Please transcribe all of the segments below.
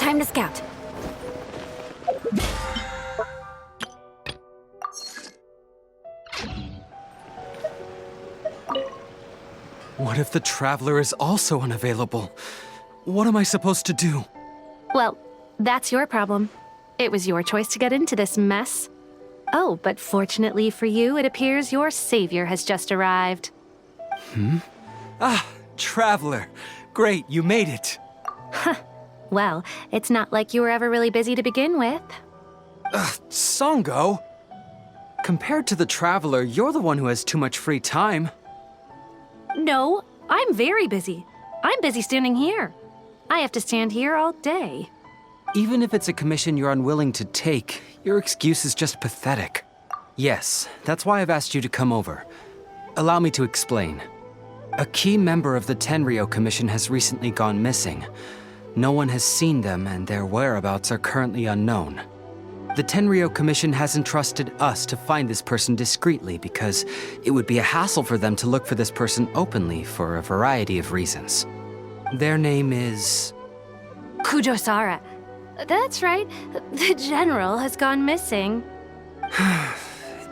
Time to scout. What if the Traveler is also unavailable? What am I supposed to do? Well, that's your problem. It was your choice to get into this mess. Oh, but fortunately for you, it appears your savior has just arrived. Traveler. Great, you made it. Well, it's not like you were ever really busy to begin with. Sango? Compared to the Traveler, you're the one who has too much free time. No, I'm very busy. I'm busy standing here. I have to stand here all day. Even if it's a commission you're unwilling to take, your excuse is just pathetic. Yes, that's why I've asked you to come over. Allow me to explain. A key member of the Tenryou Commission has recently gone missing. No one has seen them, and their whereabouts are currently unknown. The Tenryou Commission has entrusted us to find this person discreetly because it would be a hassle for them to look for this person openly for a variety of reasons. Their name is... Kujosara. That's right. The general has gone missing.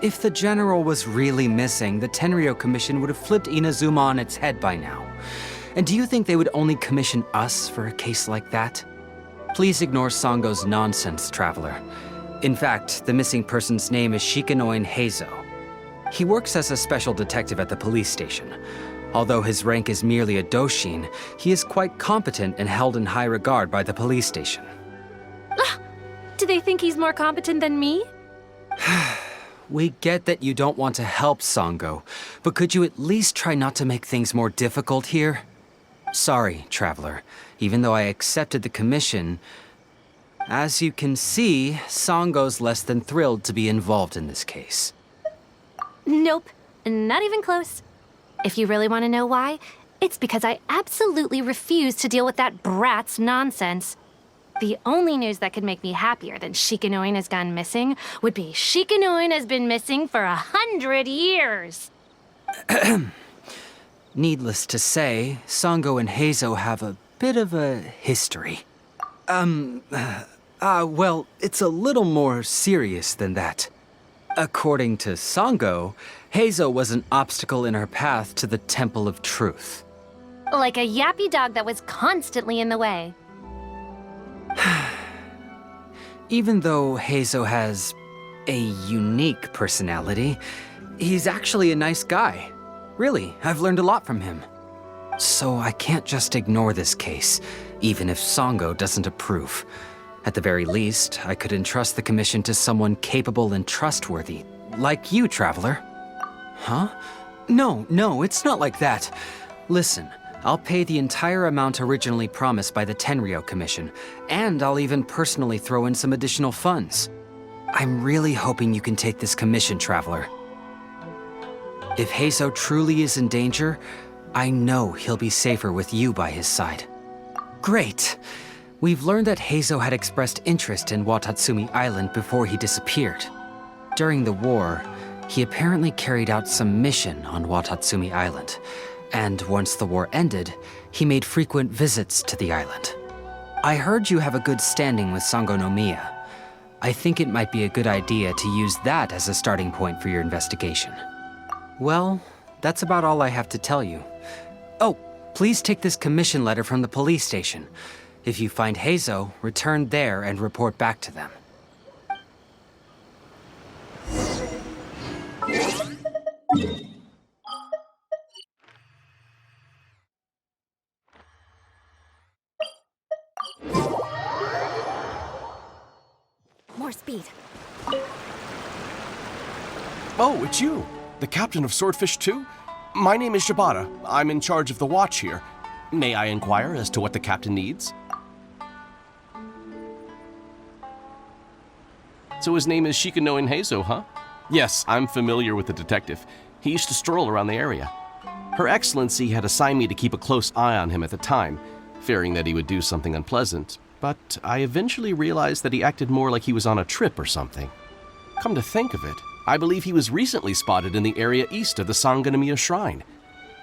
If the general was really missing, the Tenryou Commission would have flipped Inazuma on its head by now. And do you think they would only commission us for a case like that? Please ignore Sango's nonsense, Traveler. In fact, the missing person's name is Shikanoin Heizou. He works as a special detective at the police station. Although his rank is merely a doshin, he is quite competent and held in high regard by the police station. Do they think he's more competent than me? We get that you don't want to help Sango, but could you at least try not to make things more difficult here? Sorry, Traveler. Even though I accepted the commission, as you can see, Sango's less than thrilled to be involved in this case. Nope, not even close. If you really want to know why, it's because I absolutely refuse to deal with that brat's nonsense. The only news that could make me happier than Shikanoin has gone missing would be Shikanoin has been missing for 100 years. Needless to say, Sango and Heizou have a bit of a history. Well, it's a little more serious than that. According to Sango, Heizou was an obstacle in her path to the Temple of Truth. Like a yappy dog that was constantly in the way. Even though Heizou has a unique personality, he's actually a nice guy. Really, I've learned a lot from him. So I can't just ignore this case, even if Sango doesn't approve. At the very least, I could entrust the commission to someone capable and trustworthy, like you, Traveler. Huh? No, it's not like that. Listen, I'll pay the entire amount originally promised by the Tenryou Commission, and I'll even personally throw in some additional funds. I'm really hoping you can take this commission, Traveler. If Heizou truly is in danger, I know he'll be safer with you by his side. Great! We've learned that Heizou had expressed interest in Watatsumi Island before he disappeared. During the war, he apparently carried out some mission on Watatsumi Island, and once the war ended, he made frequent visits to the island. I heard you have a good standing with Sango no Miya. I think it might be a good idea to use that as a starting point for your investigation. Well, that's about all I have to tell you. Oh, please take this commission letter from the police station. If you find Heizou, return there and report back to them. More speed. Oh, it's you! The captain of Swordfish 2? My name is Shibata. I'm in charge of the watch here. May I inquire as to what the captain needs? So his name is Shikanoin Heizou, huh? Yes, I'm familiar with the detective. He used to stroll around the area. Her Excellency had assigned me to keep a close eye on him at the time, fearing that he would do something unpleasant, but I eventually realized that he acted more like he was on a trip or something. Come to think of it, I believe he was recently spotted in the area east of the Sanganamiya Shrine.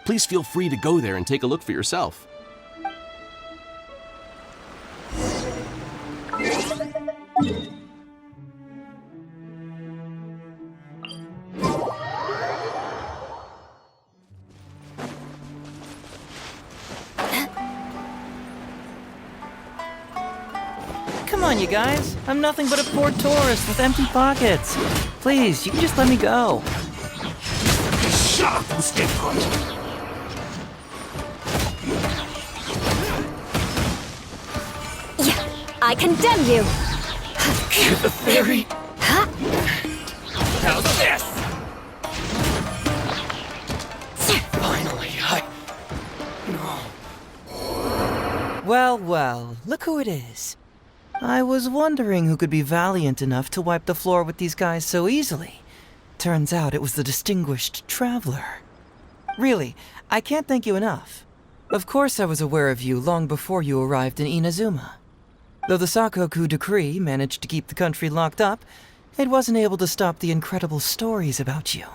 Please feel free to go there and take a look for yourself. Come on, you guys. I'm nothing but a poor tourist with empty pockets. Please, you can just let me go. Shut up and stay put. I condemn you! The theory. How's this? Finally, Well, well, look who it is. I was wondering who could be valiant enough to wipe the floor with these guys so easily. Turns out it was the distinguished traveler. Really, I can't thank you enough. Of course I was aware of you long before you arrived in Inazuma. Though the Sakoku decree managed to keep the country locked up, it wasn't able to stop the incredible stories about you.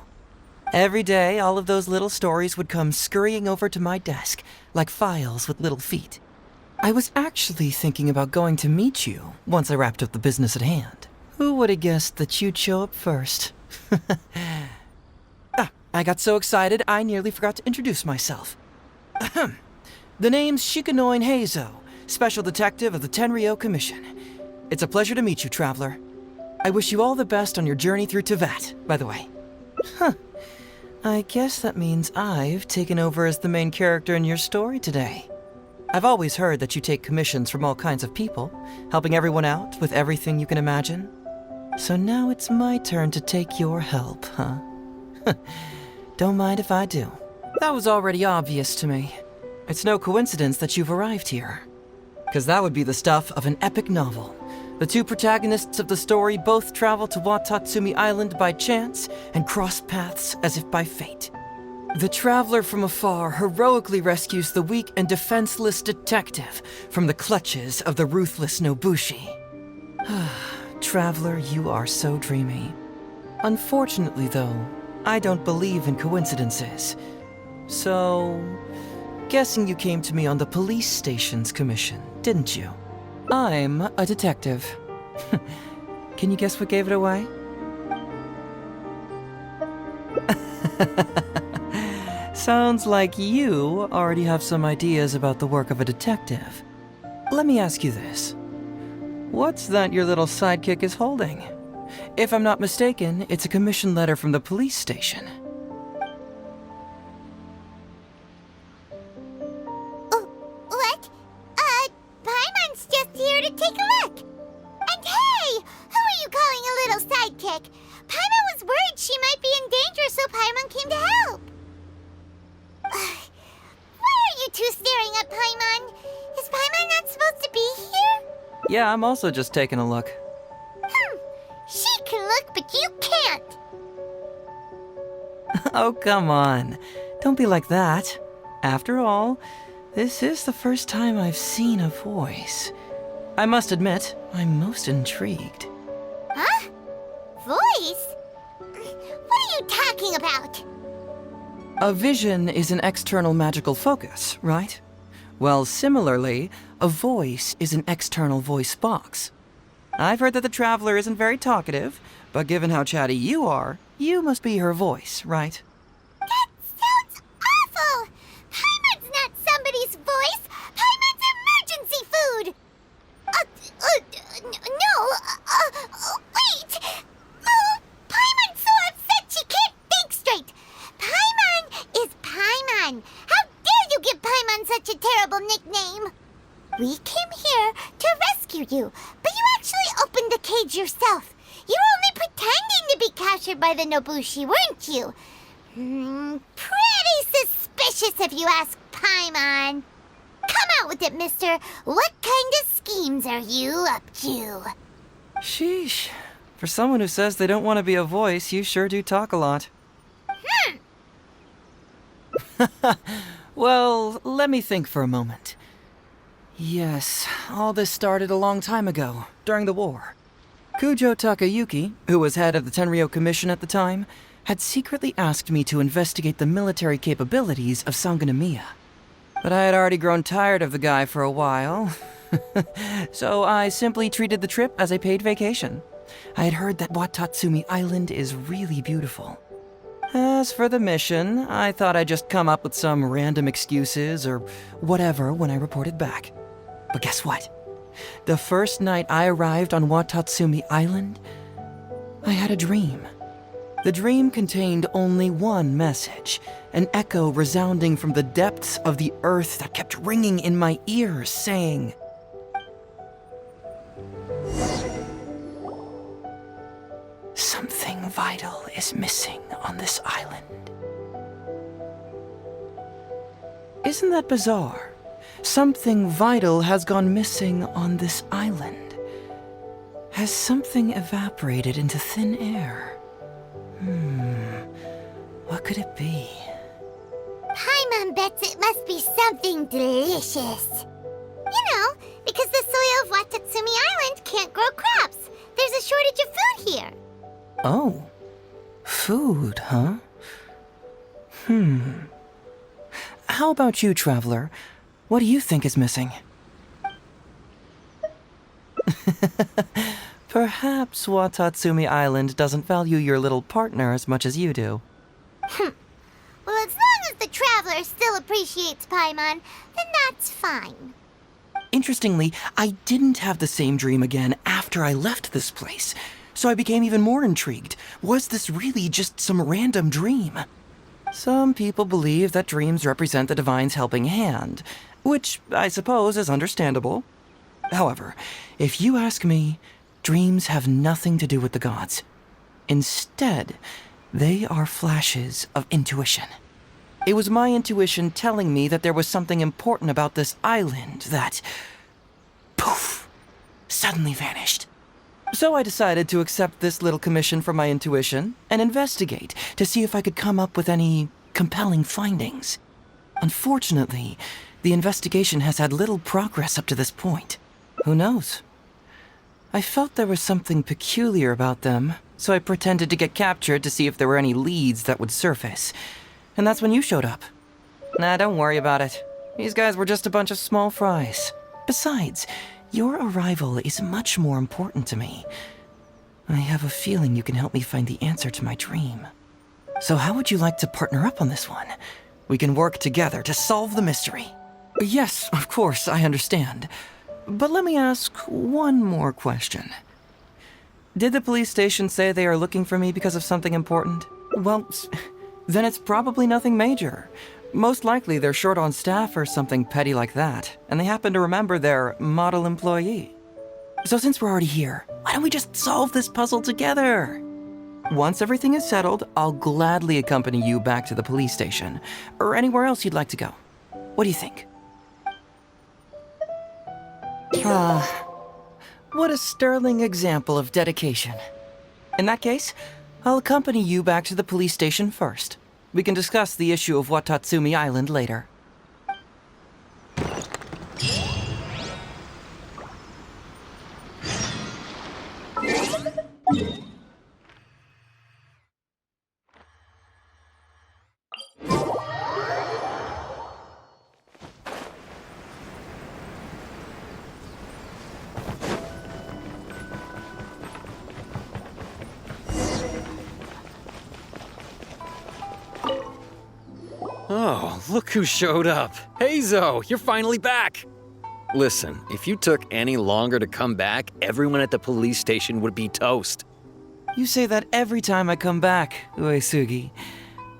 Every day, all of those little stories would come scurrying over to my desk, like files with little feet. I was actually thinking about going to meet you once I wrapped up the business at hand. Who would have guessed that you'd show up first? I got so excited I nearly forgot to introduce myself. Ahem. The name's Shikanoin Heizou, Special Detective of the Tenryou Commission. It's a pleasure to meet you, Traveler. I wish you all the best on your journey through Teyvat, by the way. I guess that means I've taken over as the main character in your story today. I've always heard that you take commissions from all kinds of people, helping everyone out with everything you can imagine. So now it's my turn to take your help, huh? Don't mind if I do. That was already obvious to me. It's no coincidence that you've arrived here. Because that would be the stuff of an epic novel. The two protagonists of the story both travel to Watatsumi Island by chance and cross paths as if by fate. The traveler from afar heroically rescues the weak and defenseless detective from the clutches of the ruthless Nobushi. Traveler, you are so dreamy. Unfortunately, though, I don't believe in coincidences. So, guessing you came to me on the police station's commission, didn't you? I'm a detective. Can you guess what gave it away? Sounds like you already have some ideas about the work of a detective. Let me ask you this. What's that your little sidekick is holding? If I'm not mistaken, it's a commission letter from the police station. What? Paimon's just here to take a look. And hey, who are you calling a little sidekick? Paimon was worried she might be in danger, so Paimon came to help. Why are you two staring at Paimon? Is Paimon not supposed to be here? Yeah, I'm also just taking a look. She can look, but you can't. Oh, come on. Don't be like that. After all, this is the first time I've seen a voice. I must admit, I'm most intrigued. Huh? Voice? What are you talking about? A vision is an external magical focus, right? Well, similarly, a voice is an external voice box. I've heard that the Traveler isn't very talkative, but given how chatty you are, you must be her voice, right? That sounds awful! Paimon's not somebody's voice! Paimon's emergency food! Wait! Oh, Paimon's so upset she can't think straight! Paimon is Paimon! How dare you give Paimon such a terrible nickname? We came here to rescue you, but you actually opened the cage yourself. You were only pretending to be captured by the Nobushi, weren't you? Pretty suspicious if you ask Paimon. Come out with it, mister. What kind of schemes are you up to? Sheesh. For someone who says they don't want to be a voice, you sure do talk a lot. Well, let me think for a moment. Yes, all this started a long time ago, during the war. Kujo Takayuki, who was head of the Tenryou Commission at the time, had secretly asked me to investigate the military capabilities of Sangonomiya. But I had already grown tired of the guy for a while, so I simply treated the trip as a paid vacation. I had heard that Watatsumi Island is really beautiful. As for the mission, I thought I'd just come up with some random excuses or whatever when I reported back. But guess what? The first night I arrived on Watatsumi Island, I had a dream. The dream contained only one message, an echo resounding from the depths of the earth that kept ringing in my ears, saying, "Something vital is missing on this island." Isn't that bizarre? Something vital has gone missing on this island. Has something evaporated into thin air? What could it be? Paimon bets it must be something delicious. You know, because the soil of Watatsumi Island can't grow crops. There's a shortage of food here. Oh, food, huh? How about you, traveler? What do you think is missing? Perhaps Watatsumi Island doesn't value your little partner as much as you do. Well, as long as the traveler still appreciates Paimon, then that's fine. Interestingly, I didn't have the same dream again after I left this place, so I became even more intrigued. Was this really just some random dream? Some people believe that dreams represent the divine's helping hand, which I suppose is understandable. However, if you ask me, dreams have nothing to do with the gods. Instead, they are flashes of intuition. It was my intuition telling me that there was something important about this island that, poof, suddenly vanished. So I decided to accept this little commission from my intuition and investigate to see if I could come up with any compelling findings. Unfortunately, the investigation has had little progress up to this point. Who knows? I felt there was something peculiar about them, so I pretended to get captured to see if there were any leads that would surface. And that's when you showed up. Nah, don't worry about it. These guys were just a bunch of small fries. Besides, your arrival is much more important to me. I have a feeling you can help me find the answer to my dream. So how would you like to partner up on this one? We can work together to solve the mystery. Yes, of course, I understand. But let me ask one more question. Did the police station say they are looking for me because of something important? Well, then it's probably nothing major. Most likely they're short on staff or something petty like that, and they happen to remember their model employee. So since we're already here, why don't we just solve this puzzle together? Once everything is settled, I'll gladly accompany you back to the police station, or anywhere else you'd like to go. What do you think? What a sterling example of dedication. In that case, I'll accompany you back to the police station first. We can discuss the issue of Watatsumi Island later. Oh, look who showed up. Heizou, you're finally back. Listen, if you took any longer to come back, everyone at the police station would be toast. You say that every time I come back, Uesugi.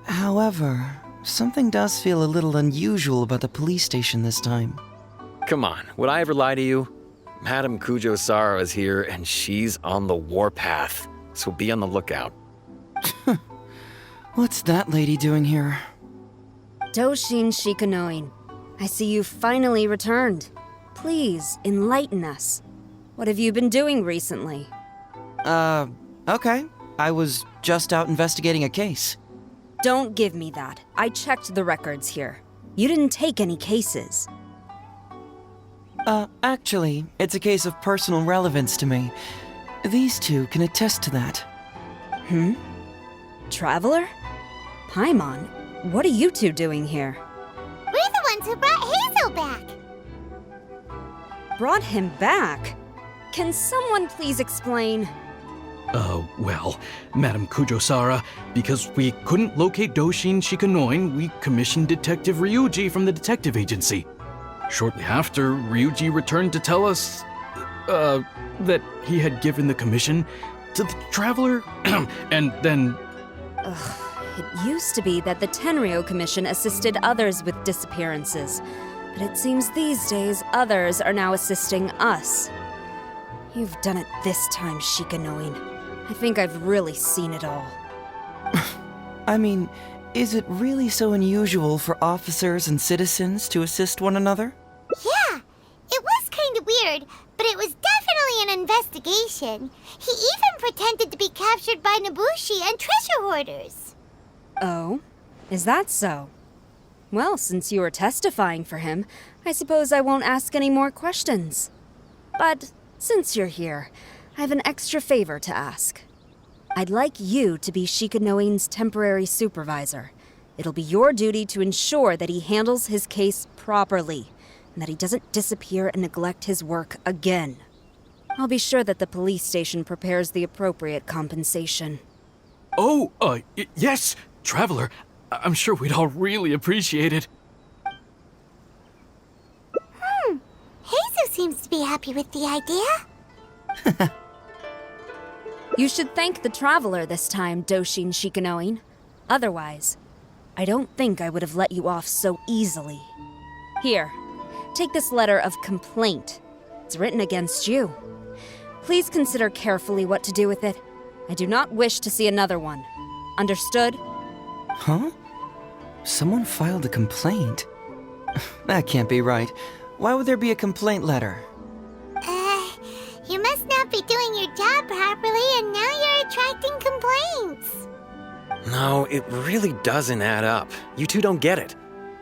However, something does feel a little unusual about the police station this time. Come on, would I ever lie to you? Madame Kujo-Sara is here and she's on the warpath, so be on the lookout. What's that lady doing here? Doshin Shikanoin, I see you finally returned. Please, enlighten us. What have you been doing recently? Okay. I was just out investigating a case. Don't give me that. I checked the records here. You didn't take any cases. Actually, it's a case of personal relevance to me. These two can attest to that. Traveler? Paimon, what are you two doing here? We're the ones who brought Heizou back. Brought him back? Can someone please explain? Well, Madame Kujo-Sara, because we couldn't locate Doshin Shikanoin, we commissioned Detective Ryuji from the detective agency. Shortly after, Ryuji returned to tell us that he had given the commission to the Traveler, and then... It used to be that the Tenryou Commission assisted others with disappearances, but it seems these days others are now assisting us. You've done it this time, Shikanoin. I think I've really seen it all. I mean, is it really so unusual for officers and citizens to assist one another? Yeah, it was kind of weird, but it was definitely an investigation. He even pretended to be captured by Nobushi and treasure hoarders. Oh? Is that so? Well, since you are testifying for him, I suppose I won't ask any more questions. But since you're here, I have an extra favor to ask. I'd like you to be Shikanoin's temporary supervisor. It'll be your duty to ensure that he handles his case properly, and that he doesn't disappear and neglect his work again. I'll be sure that the police station prepares the appropriate compensation. Oh, yes, Traveler. I'm sure we'd all really appreciate it. Heizou seems to be happy with the idea. You should thank the Traveler this time, Doshin Shikanoin. Otherwise, I don't think I would have let you off so easily. Here, take this letter of complaint. It's written against you. Please consider carefully what to do with it. I do not wish to see another one. Understood? Huh? Someone filed a complaint? That can't be right. Why would there be a complaint letter? You must not be doing your job properly, and now you're attracting complaints. No, it really doesn't add up. You two don't get it.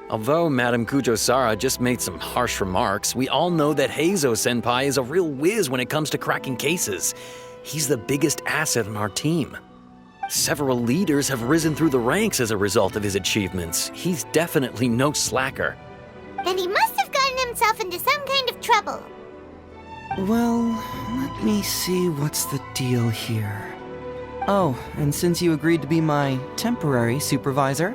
Although Madame Kujo-Sara just made some harsh remarks, we all know that Heizou-senpai is a real whiz when it comes to cracking cases. He's the biggest asset on our team. Several leaders have risen through the ranks as a result of his achievements. He's definitely no slacker. Then he must have gotten himself into some kind of trouble. Well, let me see what's the deal here. Oh, and since you agreed to be my temporary supervisor,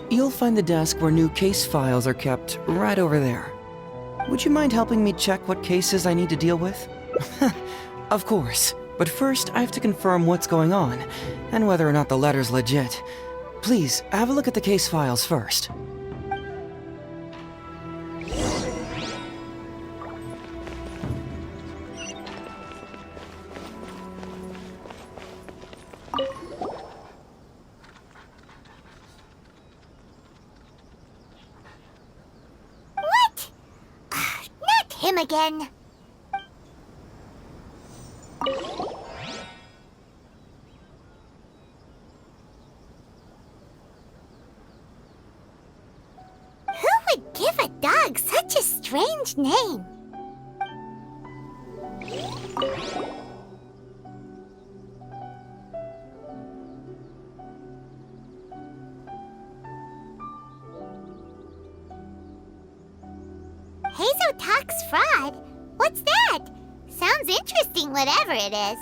you'll find the desk where new case files are kept right over there. Would you mind helping me check what cases I need to deal with? Of course. But first, I have to confirm what's going on, and whether or not the letter's legit. Please, have a look at the case files first. What? Not him again. Give a dog such a strange name. Heizou talks fraud? What's that? Sounds interesting, whatever it is.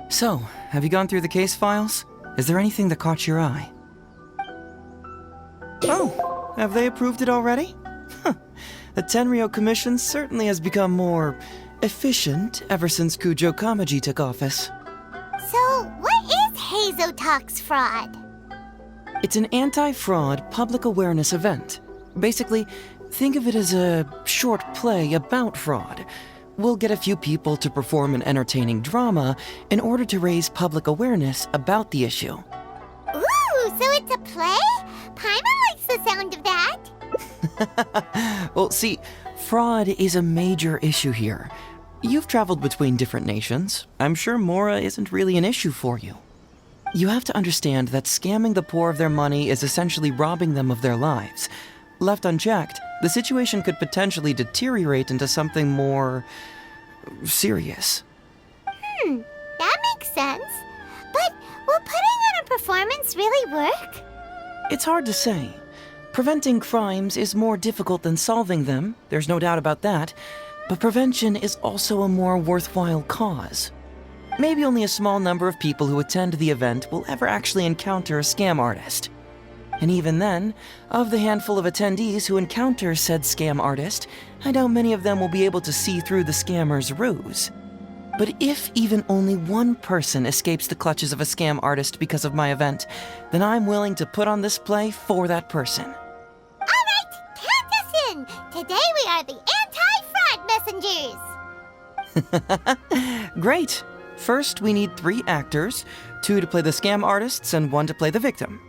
So, have you gone through the case files? Is there anything that caught your eye? Oh, have they approved it already? The Tenryou Commission certainly has become more efficient ever since Kujo Kamaji took office. So, what is Heizou Talks Fraud? It's an anti-fraud public awareness event. Basically, think of it as a short play about fraud. We'll get a few people to perform an entertaining drama in order to raise public awareness about the issue. Ooh, so it's a play? Paimon likes the sound of that. Well, see, fraud is a major issue here. You've traveled between different nations. I'm sure Mora isn't really an issue for you. You have to understand that scamming the poor of their money is essentially robbing them of their lives. Left unchecked, the situation could potentially deteriorate into something more serious. That makes sense. But will putting on a performance really work? It's hard to say. Preventing crimes is more difficult than solving them, there's no doubt about that, but prevention is also a more worthwhile cause. Maybe only a small number of people who attend the event will ever actually encounter a scam artist. And even then, of the handful of attendees who encounter said scam artist, I doubt many of them will be able to see through the scammer's ruse. But if even only one person escapes the clutches of a scam artist because of my event, then I'm willing to put on this play for that person. All right, count us in. Today we are the anti-fraud messengers. Great. First, we need 3 actors, 2 to play the scam artists and 1 to play the victim.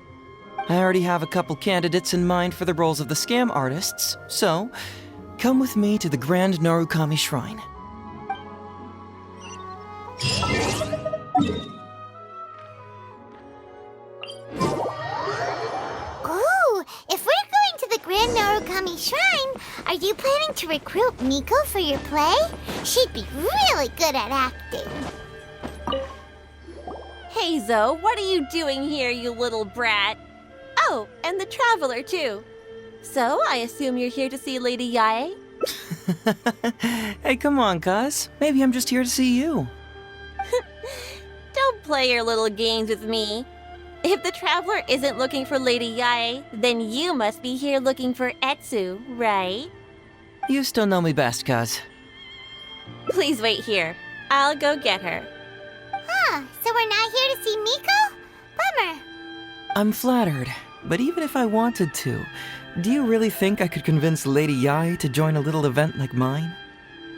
I already have a couple candidates in mind for the roles of the scam artists, so come with me to the Grand Narukami Shrine. Ooh, if we're going to the Grand Narukami Shrine, are you planning to recruit Miko for your play? She'd be really good at acting. Heizou, what are you doing here, you little brat? Oh, and the Traveler, too. So, I assume you're here to see Lady Yae? Hey, come on, cuz. Maybe I'm just here to see you. Don't play your little games with me. If the Traveler isn't looking for Lady Yae, then you must be here looking for Etsu, right? You still know me best, cuz. Please wait here. I'll go get her. Huh, so we're not here to see Miko? Bummer. I'm flattered, but even if I wanted to, do you really think I could convince Lady Yae to join a little event like mine?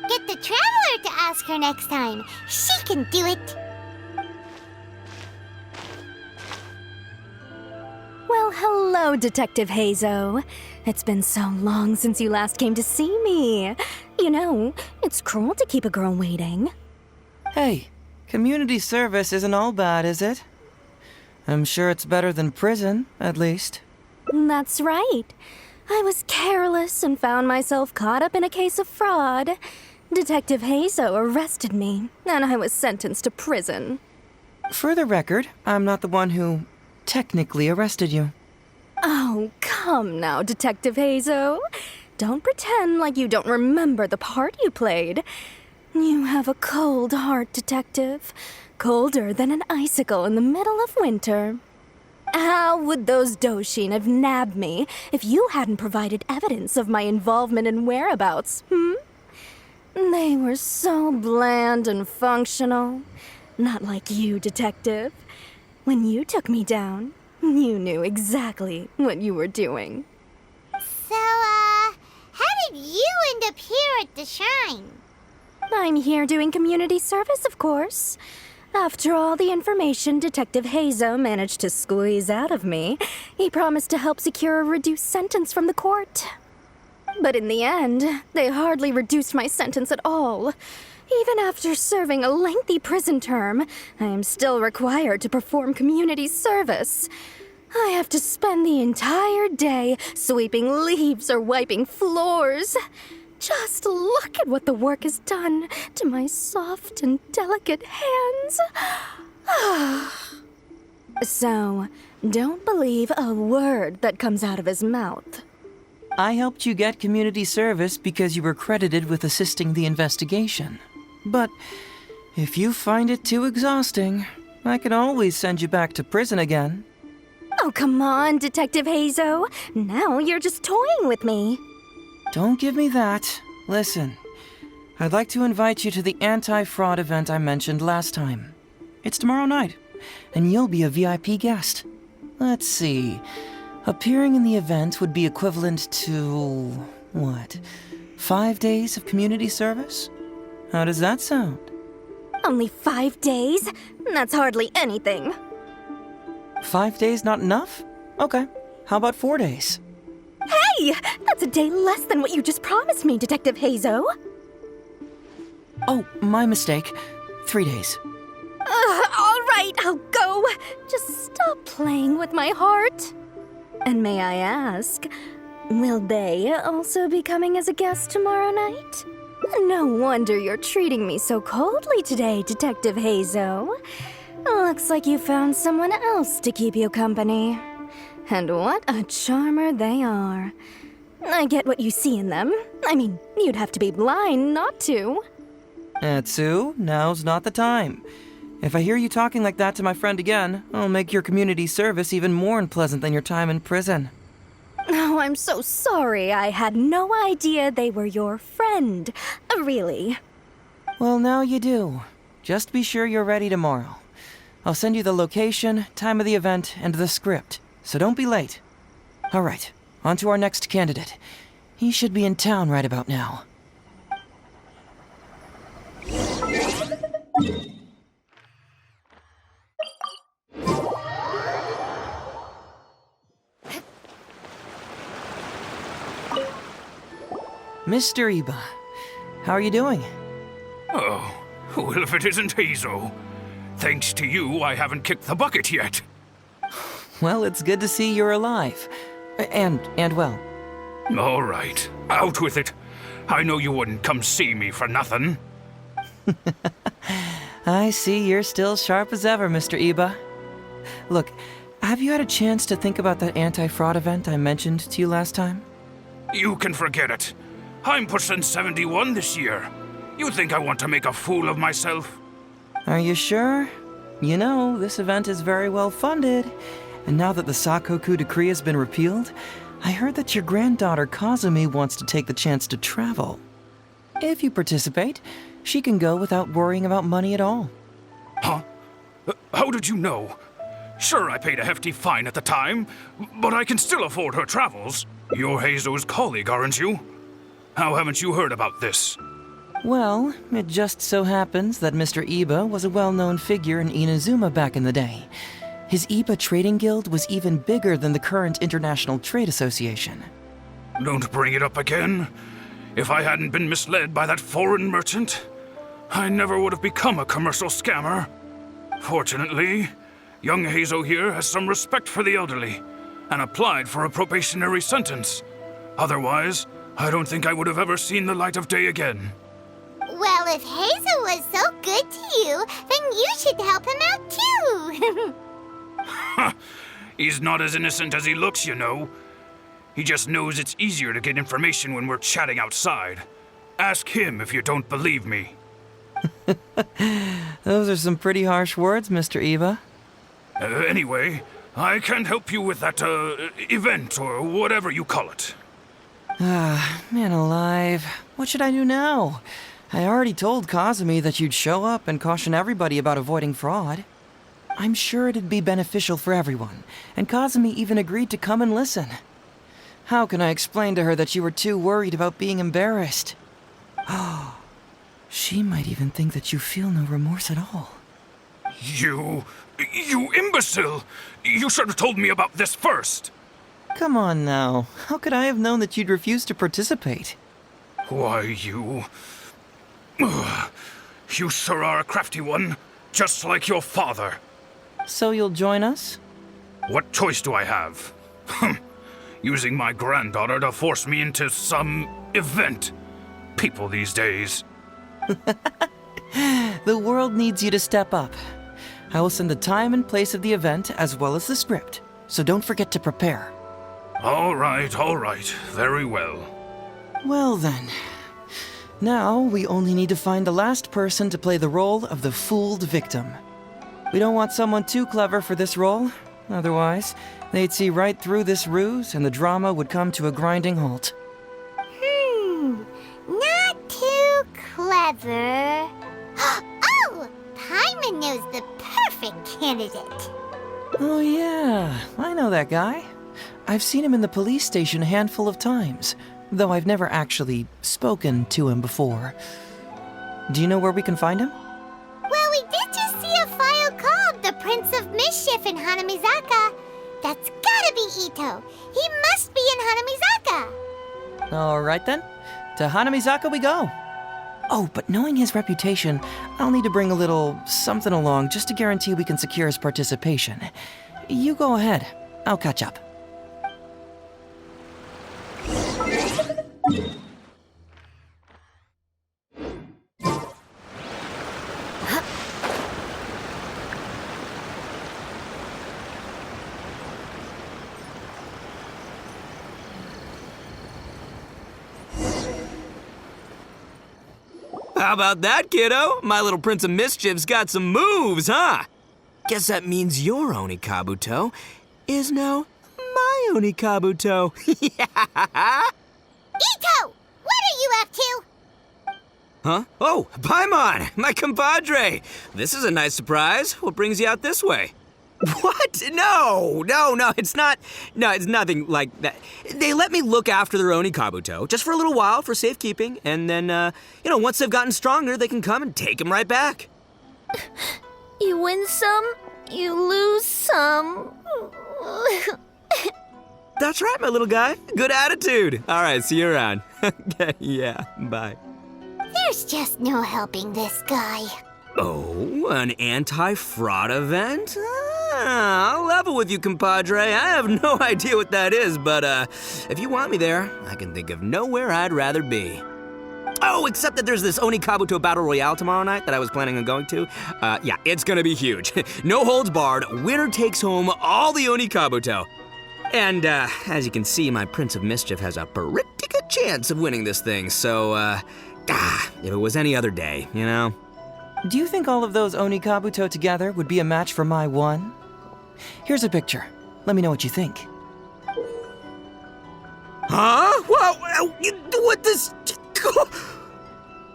Get the Traveler to ask her next time. She can do it. Well, hello, Detective Heizou. It's been so long since you last came to see me. You know, it's cruel to keep a girl waiting. Hey, community service isn't all bad, is it? I'm sure it's better than prison, at least. That's right. I was careless and found myself caught up in a case of fraud. Detective Heizou arrested me, and I was sentenced to prison. For the record, I'm not the one who technically arrested you. Oh, come now, Detective Heizou. Don't pretend like you don't remember the part you played. You have a cold heart, Detective. Colder than an icicle in the middle of winter. How would those Doshin have nabbed me if you hadn't provided evidence of my involvement and whereabouts, They were so bland and functional. Not like you, Detective. When you took me down, you knew exactly what you were doing. So, how did you end up here at the shrine? I'm here doing community service, of course. After all the information Detective Heizou managed to squeeze out of me, he promised to help secure a reduced sentence from the court. But in the end, they hardly reduced my sentence at all. Even after serving a lengthy prison term, I am still required to perform community service. I have to spend the entire day sweeping leaves or wiping floors. Just look at what the work has done to my soft and delicate hands. So, don't believe a word that comes out of his mouth. I helped you get community service because you were credited with assisting the investigation. But if you find it too exhausting, I can always send you back to prison again. Oh, come on, Detective Heizou. Now you're just toying with me. Don't give me that. Listen, I'd like to invite you to the anti-fraud event I mentioned last time. It's tomorrow night, and you'll be a VIP guest. Let's see. Appearing in the event would be equivalent to, 5 days of community service? How does that sound? Only 5 days? That's hardly anything. 5 days not enough? Okay, how about 4 days? Hey! That's a day less than what you just promised me, Detective Heizou. Oh, my mistake. 3 days. All right, I'll go. Just stop playing with my heart. And may I ask, will they also be coming as a guest tomorrow night? No wonder you're treating me so coldly today, Detective Heizou. Looks like you found someone else to keep you company. And what a charmer they are. I get what you see in them. I mean, you'd have to be blind not to. Etsu, now's not the time. If I hear you talking like that to my friend again, I'll make your community service even more unpleasant than your time in prison. Oh, I'm so sorry. I had no idea they were your friend. Really. Well, now you do. Just be sure you're ready tomorrow. I'll send you the location, time of the event, and the script, so don't be late. All right, on to our next candidate. He should be in town right about now. Mr. Iba, how are you doing? Oh, well, if it isn't Heizou. Thanks to you, I haven't kicked the bucket yet. Well, it's good to see you're alive. And well. All right, out with it. I know you wouldn't come see me for nothing. I see you're still sharp as ever, Mr. Iba. Look, have you had a chance to think about that anti-fraud event I mentioned to you last time? You can forget it. I'm pushing 71 this year. You think I want to make a fool of myself? Are you sure? You know, this event is very well funded. And now that the Sakoku decree has been repealed, I heard that your granddaughter Kazumi wants to take the chance to travel. If you participate, she can go without worrying about money at all. Huh? How did you know? Sure, I paid a hefty fine at the time, but I can still afford her travels. You're Heizou's colleague, aren't you? How haven't you heard about this? Well, it just so happens that Mr. Iba was a well-known figure in Inazuma back in the day. His Iba Trading Guild was even bigger than the current International Trade Association. Don't bring it up again. If I hadn't been misled by that foreign merchant, I never would have become a commercial scammer. Fortunately, young Heizou here has some respect for the elderly and applied for a probationary sentence. Otherwise, I don't think I would have ever seen the light of day again. Well, if Heizou was so good to you, then you should help him out too. He's not as innocent as he looks, you know. He just knows it's easier to get information when we're chatting outside. Ask him if you don't believe me. Those are some pretty harsh words, Mr. Iba. Anyway, I can't help you with that, event or whatever you call it. Ah, man alive. What should I do now? I already told Kazumi that you'd show up and caution everybody about avoiding fraud. I'm sure it'd be beneficial for everyone, and Kazumi even agreed to come and listen. How can I explain to her that you were too worried about being embarrassed? Oh, she might even think that you feel no remorse at all. You imbecile! You should have told me about this first! Come on now. How could I have known that you'd refuse to participate? Why, you... You sure are a crafty one, just like your father. So you'll join us? What choice do I have? Using my granddaughter to force me into some event. People these days. The world needs you to step up. I will send the time and place of the event as well as the script, so don't forget to prepare. All right, very well. Well then. Now we only need to find the last person to play the role of the fooled victim. We don't want someone too clever for this role. Otherwise, they'd see right through this ruse and the drama would come to a grinding halt. Not too clever. Oh, Paimon knows the perfect candidate. Oh yeah, I know that guy. I've seen him in the police station a handful of times, though I've never actually spoken to him before. Do you know where we can find him? Well, we did just see a file called the Prince of Mischief in Hanamizaka. That's gotta be Ito. He must be in Hanamizaka. All right then. To Hanamizaka we go. Oh, but knowing his reputation, I'll need to bring a little something along just to guarantee we can secure his participation. You go ahead. I'll catch up. How about that, kiddo? My little Prince of Mischief's got some moves, huh? Guess that means your Onikabuto is now my Onikabuto. Yeah! Ito! What are you up to? Huh? Oh, Paimon, my compadre. This is a nice surprise. What brings you out this way? What? No, it's not. No, it's nothing like that. They let me look after their Onikabuto just for a little while for safekeeping, and then, once they've gotten stronger, they can come and take them right back. You win some, you lose some. That's right, my little guy. Good attitude. All right, see you around. Okay, yeah, bye. There's just no helping this guy. Oh, an anti-fraud event? I'll level with you, compadre. I have no idea what that is, but if you want me there, I can think of nowhere I'd rather be. Oh, except that there's this Onikabuto Battle Royale tomorrow night that I was planning on going to. Yeah, it's gonna be huge. No holds barred, winner takes home all the Onikabuto. And as you can see, my Prince of Mischief has a pretty good chance of winning this thing, so if it was any other day, you know? Do you think all of those Onikabuto together would be a match for my one? Here's a picture. Let me know what you think. Huh? What this?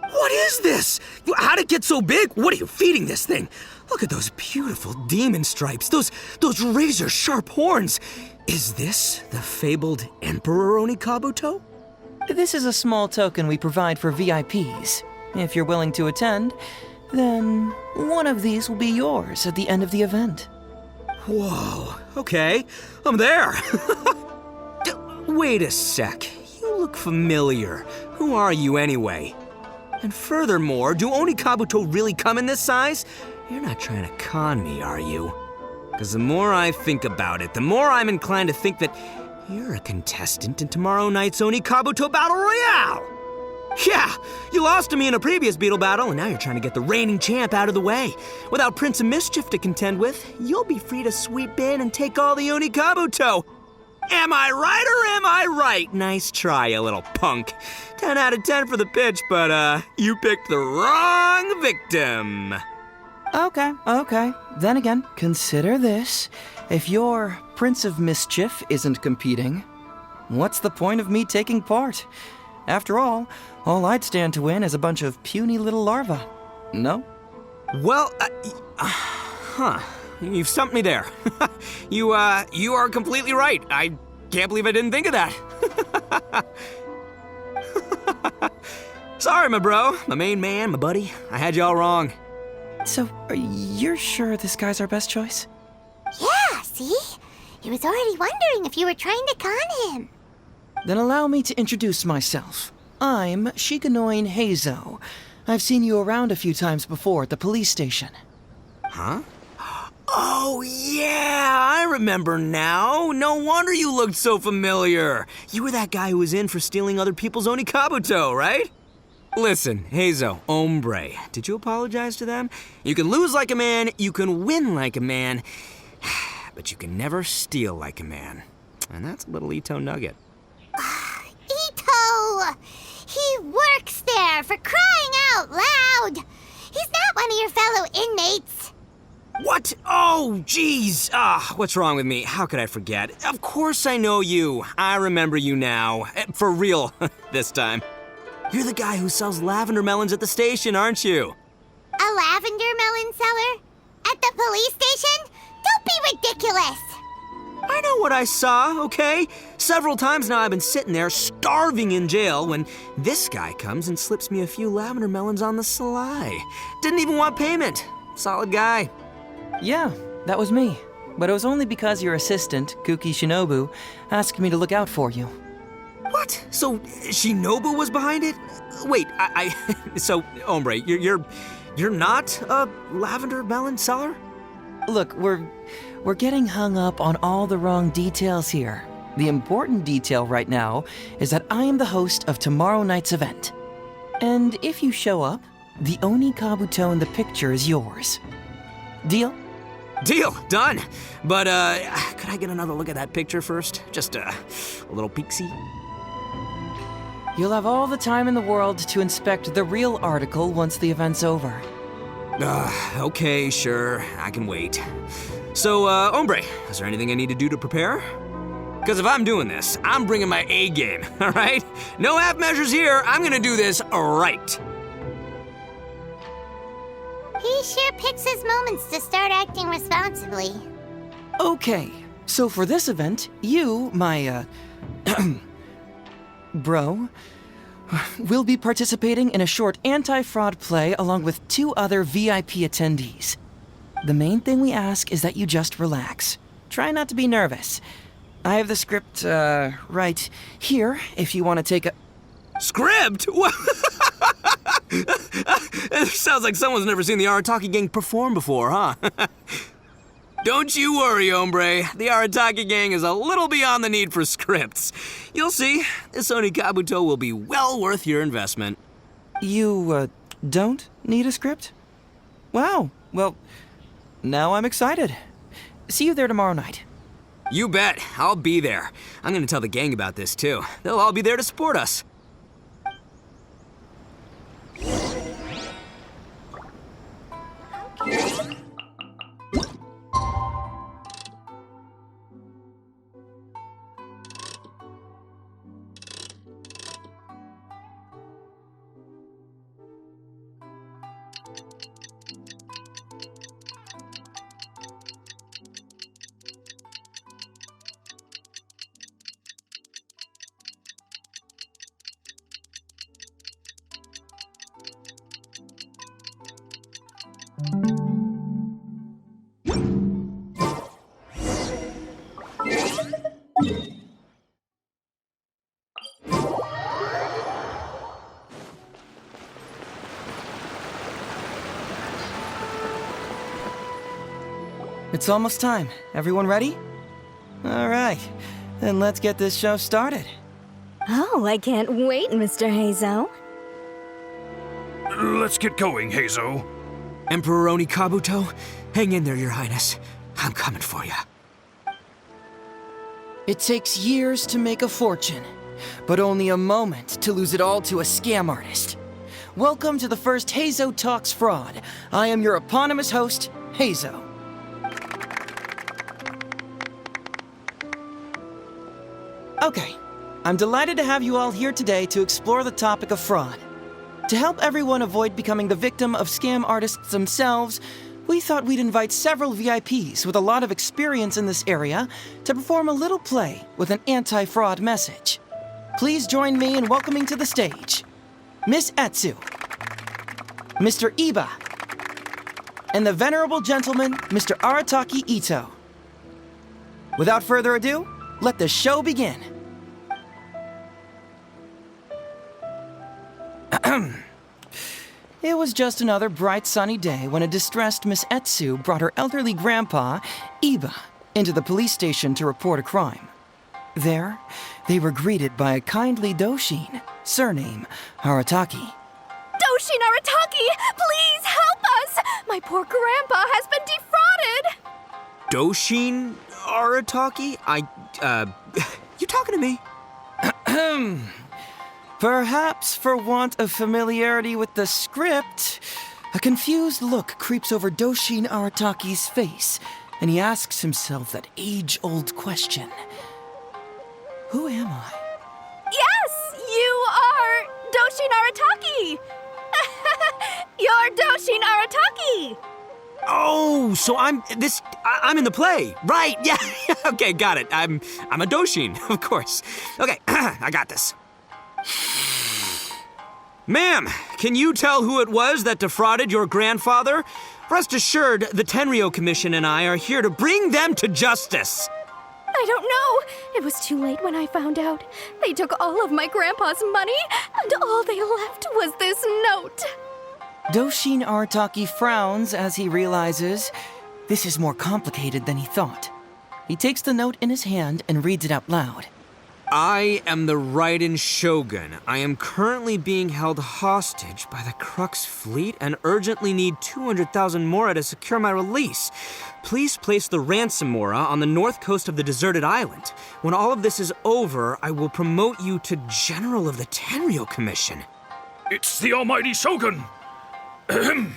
What is this? How'd it get so big? What are you feeding this thing? Look at those beautiful demon stripes, those razor-sharp horns. Is this the fabled Emperor Onikabuto? This is a small token we provide for VIPs. If you're willing to attend, then one of these will be yours at the end of the event. Whoa, okay, I'm there. Wait a sec, you look familiar. Who are you anyway? And furthermore, do Onikabuto really come in this size? You're not trying to con me, are you? Because the more I think about it, the more I'm inclined to think that you're a contestant in tomorrow night's Onikabuto Battle Royale! Yeah, you lost to me in a previous beetle battle, and now you're trying to get the reigning champ out of the way. Without Prince of Mischief to contend with, you'll be free to sweep in and take all the Onikabuto. Am I right or am I right? Nice try, you little punk. 10 out of 10 for the pitch, but you picked the wrong victim. Okay. Then again, consider this. If your Prince of Mischief isn't competing, what's the point of me taking part? After all I'd stand to win is a bunch of puny little larvae. No? Well, you've stumped me there. You are completely right. I can't believe I didn't think of that. Sorry, my bro, my main man, my buddy. I had you all wrong. So, you're sure this guy's our best choice? Yeah, see? He was already wondering if you were trying to con him. Then allow me to introduce myself. I'm Shikanoin Heizou. I've seen you around a few times before at the police station. Huh? Oh, yeah, I remember now. No wonder you looked so familiar. You were that guy who was in for stealing other people's Onikabuto, right? Listen, Heizou, hombre, did you apologize to them? You can lose like a man, you can win like a man, but you can never steal like a man. And that's a little Ito nugget. Ito! He works there, for crying out loud! He's not one of your fellow inmates. What? Oh, jeez. What's wrong with me? How could I forget? Of course I know you. I remember you now. For real, this time. You're the guy who sells lavender melons at the station, aren't you? A lavender melon seller? At the police station? Don't be ridiculous! I know what I saw, okay? Several times now I've been sitting there starving in jail when this guy comes and slips me a few lavender melons on the sly. Didn't even want payment. Solid guy. Yeah, that was me. But it was only because your assistant, Kuki Shinobu, asked me to look out for you. What? So Shinobu was behind it? Wait, so, hombre, you're not a lavender melon seller? Look, we're getting hung up on all the wrong details here. The important detail right now is that I am the host of tomorrow night's event. And if you show up, the Onikabuto in the picture is yours. Deal? Deal, done. But, could I get another look at that picture first? Just a little peek-see. You'll have all the time in the world to inspect the real article once the event's over. Okay, sure. I can wait. So, Hombre, is there anything I need to do to prepare? Because if I'm doing this, I'm bringing my A game, all right? No half measures here. I'm gonna do this right. He sure picks his moments to start acting responsibly. Okay, so for this event, you, my, bro, will be participating in a short anti-fraud play along with 2 other VIP attendees. The main thing we ask is that you just relax. Try not to be nervous. I have the script, right here, if you want to take a... Script? It sounds like someone's never seen the Arataki gang perform before, huh? Don't you worry, hombre. The Arataki gang is a little beyond the need for scripts. You'll see, this Onikabuto will be well worth your investment. You, don't need a script? Wow, well, now I'm excited. See you there tomorrow night. You bet. I'll be there. I'm gonna tell the gang about this, too. They'll all be there to support us. It's almost time. Everyone ready? All right, then let's get this show started. Oh, I can't wait, Mr. Heizou. Let's get going, Heizou. Emperor Onikabuto, hang in there, Your Highness. I'm coming for you. It takes years to make a fortune, but only a moment to lose it all to a scam artist. Welcome to the first Heizou Talks Fraud. I am your eponymous host, Heizou. Okay, I'm delighted to have you all here today to explore the topic of fraud. To help everyone avoid becoming the victim of scam artists themselves, we thought we'd invite several VIPs with a lot of experience in this area to perform a little play with an anti-fraud message. Please join me in welcoming to the stage Miss Etsu, Mr. Iba, and the venerable gentleman, Mr. Arataki Ito. Without further ado, let the show begin. It was just another bright sunny day when a distressed Miss Etsu brought her elderly grandpa, Iba, into the police station to report a crime. There, they were greeted by a kindly Doshin, surname Arataki. Doshin Arataki, please help us! My poor grandpa has been defrauded! Doshin Arataki? You talking to me? Perhaps for want of familiarity with the script, a confused look creeps over Doshin Arataki's face, and he asks himself that age-old question. Who am I? Yes, you are Doshin Arataki! You're Doshin Arataki! Oh, so I'm in the play. Right, yeah. Okay, got it. I'm a Doshin, of course. Okay, I got this. Ma'am, can you tell who it was that defrauded your grandfather? Rest assured, the Tenryou Commission and I are here to bring them to justice. I don't know. It was too late when I found out. They took all of my grandpa's money, and all they left was this note. Doshin Arataki frowns as he realizes this is more complicated than he thought. He takes the note in his hand and reads it out loud. I am the Raiden Shogun. I am currently being held hostage by the Crux fleet and urgently need 200,000 mora to secure my release. Please place the ransom mora on the north coast of the deserted island. When all of this is over, I will promote you to General of the Tenryo Commission. It's the almighty Shogun! Ahem.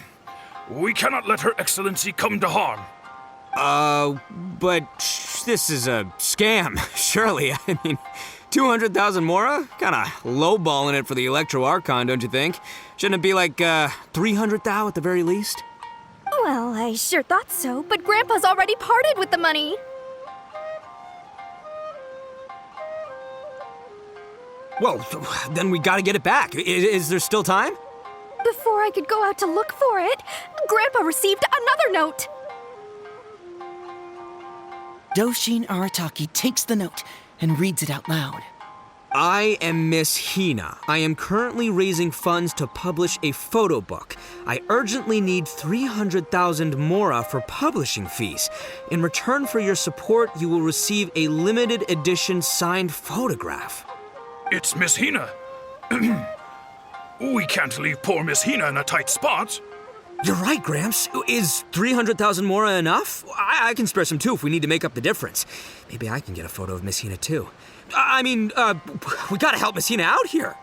We cannot let Her Excellency come to harm. But this is a scam, surely. I mean, 200,000 mora? Kinda lowballing it for the Electro Archon, don't you think? Shouldn't it be like, 300 thou at the very least? Well, I sure thought so, but Grandpa's already parted with the money. Well, then we gotta get it back. Is there still time? Before I could go out to look for it, Grandpa received another note. Doshin Arataki takes the note and reads it out loud. I am Miss Hina. I am currently raising funds to publish a photo book. I urgently need 300,000 mora for publishing fees. In return for your support, you will receive a limited edition signed photograph. It's Miss Hina. We can't leave poor Miss Hina in a tight spot. You're right, Gramps. Is 300,000 mora enough? I can spare some too if we need to make up the difference. Maybe I can get a photo of Miss Hina too. I mean, we gotta help Miss Hina out here.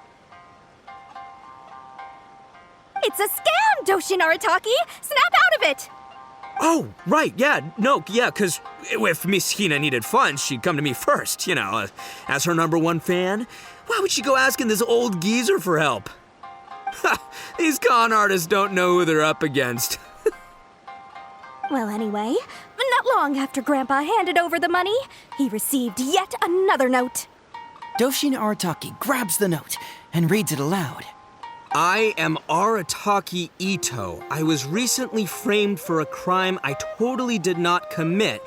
It's a scam, Doshin Arataki! Snap out of it! Oh, right, yeah, no, yeah, because if Miss Hina needed funds, she'd come to me first, you know, as her #1 fan. Why would she go asking this old geezer for help? These con artists don't know who they're up against. Well, anyway, not long after Grandpa handed over the money, he received yet another note. Doshin Arataki grabs the note and reads it aloud. I am Arataki Ito. I was recently framed for a crime I totally did not commit,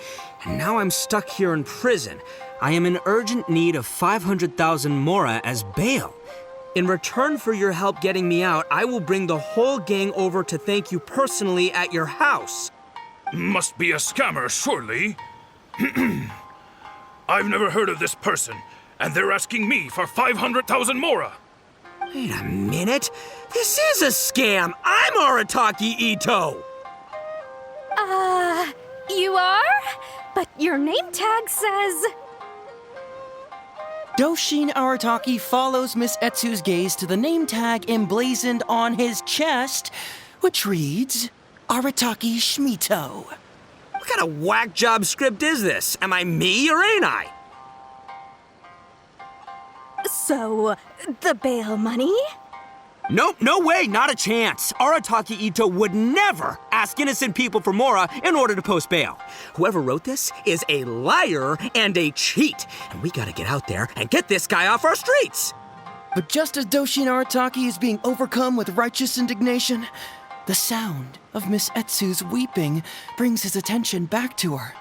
and now I'm stuck here in prison. I am in urgent need of 500,000 mora as bail. In return for your help getting me out, I will bring the whole gang over to thank you personally at your house. Must be a scammer, surely. I've never heard of this person, and they're asking me for 500,000 mora. Wait a minute. This is a scam. I'm Arataki Ito. You are? But your name tag says... Doshin Arataki follows Miss Etsu's gaze to the name tag emblazoned on his chest, which reads, Arataki Shmito. What kind of whack job script is this? Am I me or ain't I? So, the bail money? Nope, no way, not a chance. Arataki Ito would never ask innocent people for mora in order to post bail. Whoever wrote this is a liar and a cheat, and we gotta get out there and get this guy off our streets. But just as Doshin Arataki is being overcome with righteous indignation, the sound of Miss Etsu's weeping brings his attention back to her.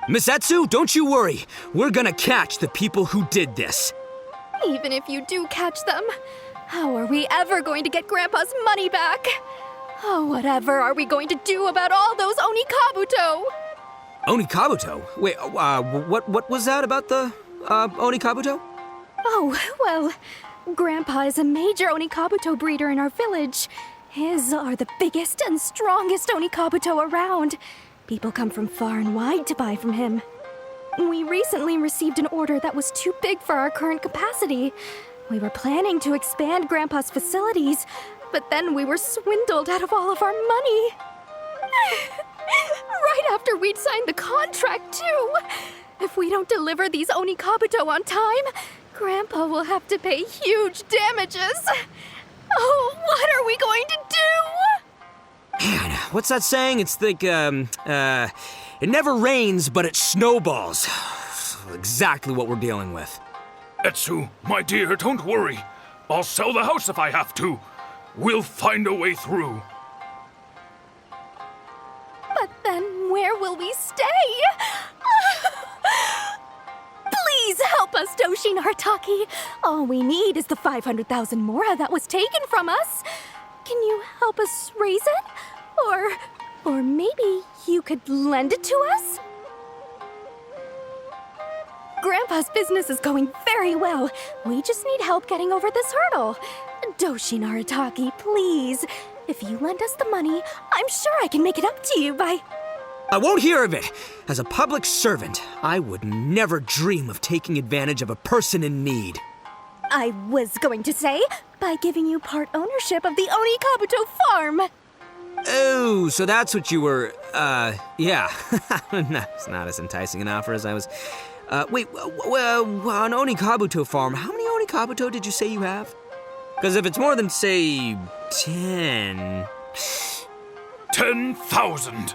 Miss Etsu, don't you worry. We're gonna catch the people who did this. Even if you do catch them, how are we ever going to get Grandpa's money back? Oh, whatever are we going to do about all those Onikabuto? Onikabuto? Wait, what was that about the, Onikabuto? Oh, well, Grandpa is a major Onikabuto breeder in our village. His are the biggest and strongest Onikabuto around. People come from far and wide to buy from him. We recently received an order that was too big for our current capacity. We were planning to expand Grandpa's facilities, but then we were swindled out of all of our money. Right after we'd signed the contract, too. If we don't deliver these Onikabuto on time, Grandpa will have to pay huge damages. Oh, what are we going to do? Man, what's that saying? It's like, it never rains, but it snowballs. Exactly what we're dealing with. Etsu, my dear, don't worry. I'll sell the house if I have to. We'll find a way through. But then where will we stay? Please help us, Doshin Arataki. All we need is the 500,000 mora that was taken from us. Can you help us raise it? Or maybe you could lend it to us? Grandpa's business is going very well. We just need help getting over this hurdle. Doshin Arataki, please. If you lend us the money, I'm sure I can make it up to you by... I won't hear of it. As a public servant, I would never dream of taking advantage of a person in need. I was going to say, by giving you part ownership of the Oni Kabuto farm. Oh, so that's what you were, yeah. That's not as enticing an offer as I was... wait, on Oni Kabuto farm, how many Oni Kabuto did you say you have? Because if it's more than, say, 10... 10,000.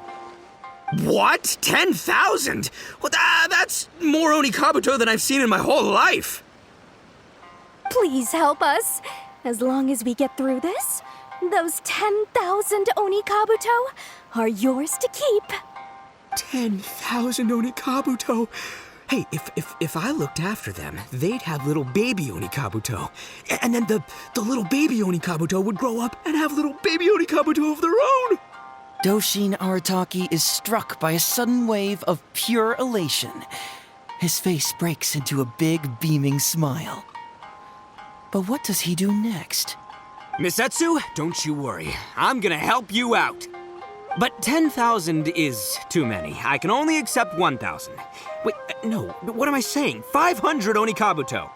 What? 10,000? Well, that's more Oni Kabuto than I've seen in my whole life. Please help us. As long as we get through this, those 10,000 Oni Kabuto are yours to keep. 10,000 Oni Kabuto? Hey, if I looked after them, they'd have little baby Oni Kabuto. And then the little baby Oni Kabuto would grow up and have little baby Oni Kabuto of their own. Doshin Arataki is struck by a sudden wave of pure elation. His face breaks into a big, beaming smile. But what does he do next? Miss Heizou, don't you worry. I'm gonna help you out. But 10,000 is too many. I can only accept 1,000. Wait, no, what am I saying? 500 Oni Kabuto.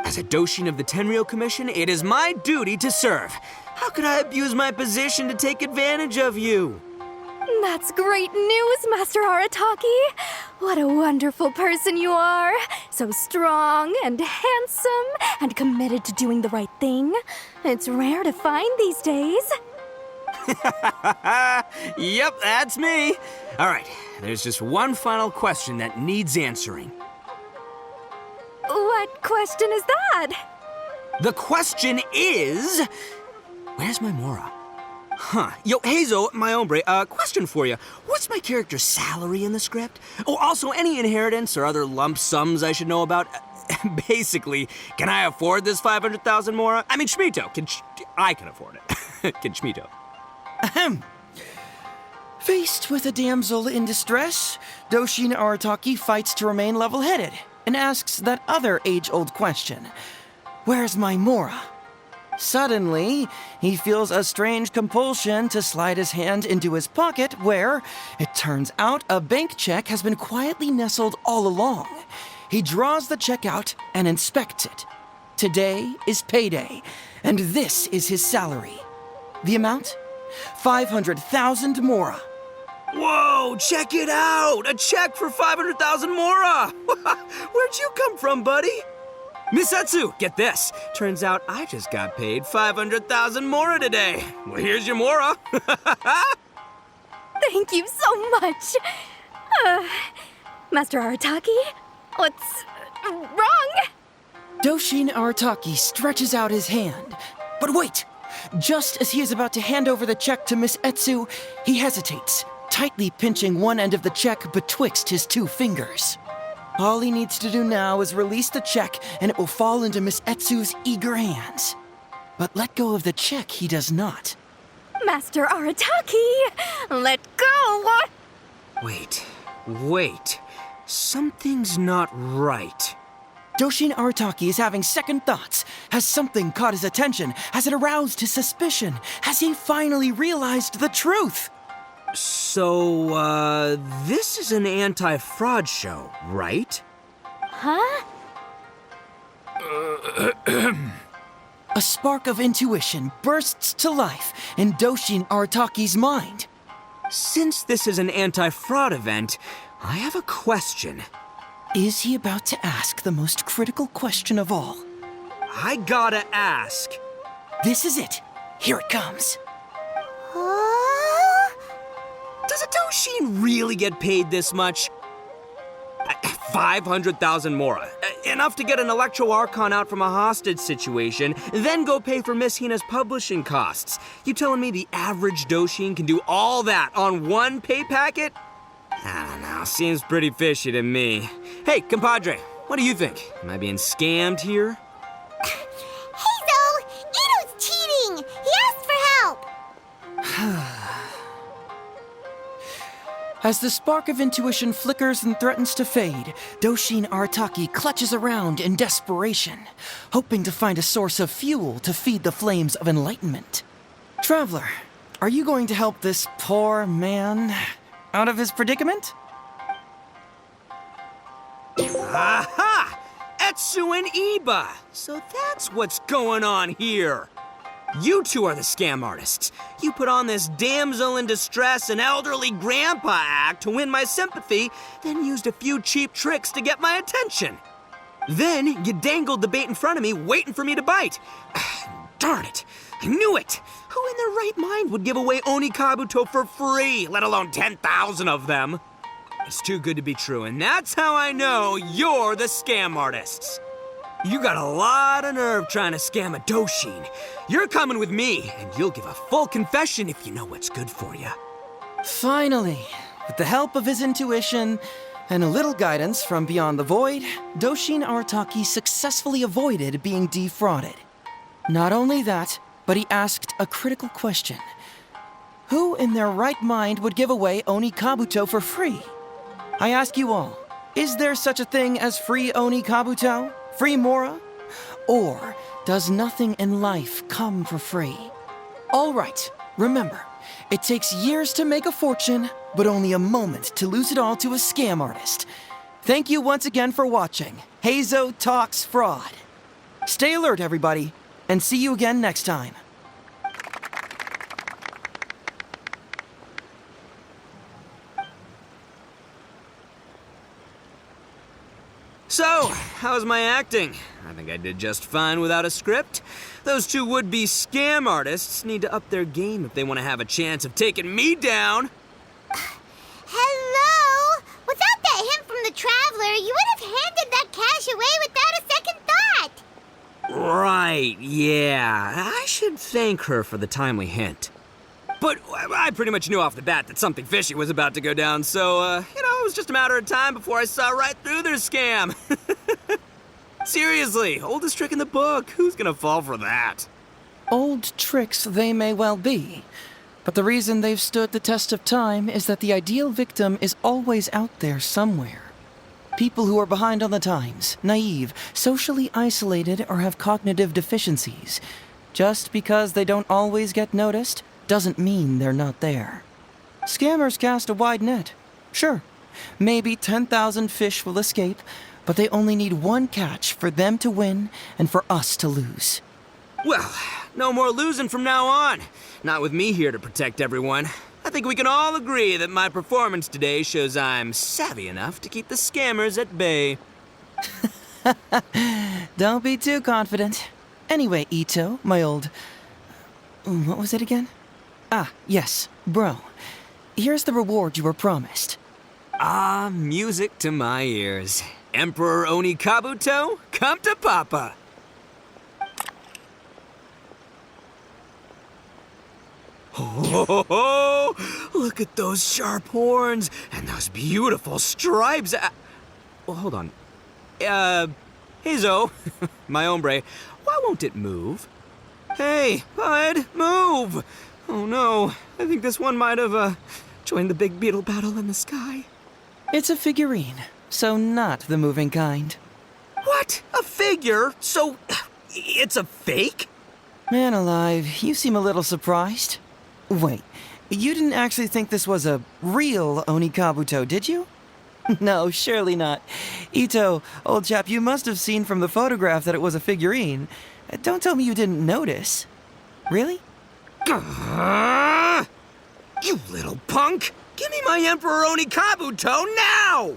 As a Doshin of the Tenryou Commission, it is my duty to serve. How could I abuse my position to take advantage of you? That's great news, Master Arataki. What a wonderful person you are. So strong and handsome and committed to doing the right thing. It's rare to find these days. Yep, that's me. All right, there's just one final question that needs answering. What question is that? The question is... Where's my Mora? Huh. Yo, Heizou, my hombre, question for you. What's my character's salary in the script? Oh, also, any inheritance or other lump sums I should know about? Basically, can I afford this 500,000 Mora? I mean, Shmito, I can afford it. Can Shmito? Ahem. Faced with a damsel in distress, Doshin Arataki fights to remain level-headed and asks that other age-old question. Where's my Mora? Suddenly, he feels a strange compulsion to slide his hand into his pocket where, it turns out, a bank check has been quietly nestled all along. He draws the check out and inspects it. Today is payday, and this is his salary. The amount? 500,000 Mora. Whoa, check it out! A check for 500,000 Mora! Where'd you come from, buddy? Miss Heizou, get this. Turns out I just got paid 500,000 Mora today. Well, here's your Mora. Thank you so much. Master Arataki, what's wrong? Doshin Arataki stretches out his hand. But wait! Just as he is about to hand over the check to Miss Heizou, he hesitates, tightly pinching one end of the check betwixt his two fingers. All he needs to do now is release the check, and it will fall into Miss Heizou's eager hands. But let go of the check he does not. Master Arataki, let go! Wait. Something's not right. Doshin Arataki is having second thoughts. Has something caught his attention? Has it aroused his suspicion? Has he finally realized the truth? So, this is an anti-fraud show, right? Huh? A spark of intuition bursts to life in Doshin Arataki's mind. Since this is an anti-fraud event, I have a question. Is he about to ask the most critical question of all? I gotta ask. This is it. Here it comes. Does a Doshin really get paid this much? 500,000 Mora. Enough to get an Electro Archon out from a hostage situation, then go pay for Miss Hina's publishing costs. You telling me the average Doshin can do all that on one pay packet? I don't know, seems pretty fishy to me. Hey, compadre, what do you think? Am I being scammed here? Heizou! Ito's cheating! He asked for help! As the spark of intuition flickers and threatens to fade, Doshin Arataki clutches around in desperation, hoping to find a source of fuel to feed the flames of enlightenment. Traveler, are you going to help this poor man out of his predicament? Aha! Etsu and Iba! So that's what's going on here. You two are the scam artists. You put on this damsel in distress and elderly grandpa act to win my sympathy, then used a few cheap tricks to get my attention. Then you dangled the bait in front of me, waiting for me to bite. Darn it! I knew it! Who in their right mind would give away Oni Kabuto for free, let alone 10,000 of them? It's too good to be true, and that's how I know you're the scam artists. You got a lot of nerve trying to scam a Doshin. You're coming with me, and you'll give a full confession if you know what's good for you. Finally, with the help of his intuition and a little guidance from beyond the void, Doshin Arataki successfully avoided being defrauded. Not only that, but he asked a critical question. Who in their right mind would give away Oni Kabuto for free? I ask you all, is there such a thing as free Oni Kabuto? Free Mora? Or does nothing in life come for free? All right, remember, it takes years to make a fortune, but only a moment to lose it all to a scam artist. Thank you once again for watching Heizou Talks Fraud. Stay alert, everybody, and see you again next time. So, how's my acting? I think I did just fine without a script. Those two would-be scam artists need to up their game if they want to have a chance of taking me down. Hello? Without that hint from the Traveler, you would have handed that cash away without a second thought. Right, yeah. I should thank her for the timely hint. But I pretty much knew off the bat that something fishy was about to go down, so, it was just a matter of time before I saw right through their scam. Seriously, oldest trick in the book. Who's gonna fall for that? Old tricks they may well be, but the reason they've stood the test of time is that the ideal victim is always out there somewhere. People who are behind on the times, naive, socially isolated, or have cognitive deficiencies. Just because they don't always get noticed doesn't mean they're not there. Scammers cast a wide net. Sure, maybe 10,000 fish will escape, but they only need one catch for them to win and for us to lose. Well, no more losing from now on. Not with me here to protect everyone. I think we can all agree that my performance today shows I'm savvy enough to keep the scammers at bay. Don't be too confident. Anyway, Ito, my old... What was it again? Ah, yes, bro. Here's the reward you were promised. Ah, music to my ears. Emperor Oni Kabuto, come to Papa. Oh, look at those sharp horns and those beautiful stripes. Well, hold on. Heizou, my hombre, why won't it move? Hey, bud, move! Oh no, I think this one might have, joined the big beetle battle in the sky. It's a figurine, so not the moving kind. What? A figure? So, it's a fake? Man alive, you seem a little surprised. Wait, you didn't actually think this was a real Oni Kabuto, did you? No, surely not. Ito, old chap, you must have seen from the photograph that it was a figurine. Don't tell me you didn't notice. Really? You little punk! Give me my Emperor Oni Kabuto now!